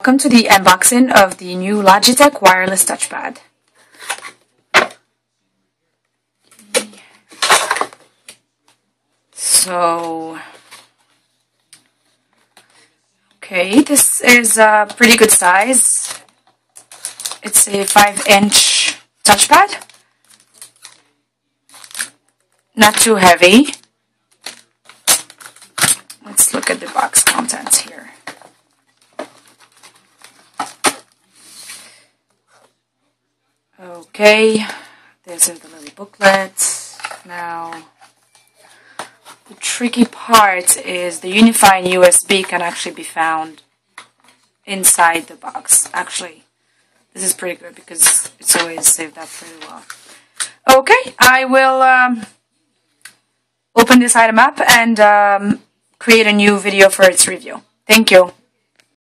Welcome to the unboxing of the new Logitech wireless touchpad. So, okay, this is a pretty good size. It's a 5-inch touchpad. Not too heavy. Let's look at the box contents here. Okay, these are the little booklets. Now, the tricky part is the unifying USB can actually be found inside the box. Actually, this is pretty good because it's always saved up pretty well. Okay, I will open this item up and create a new video for its review. Thank you.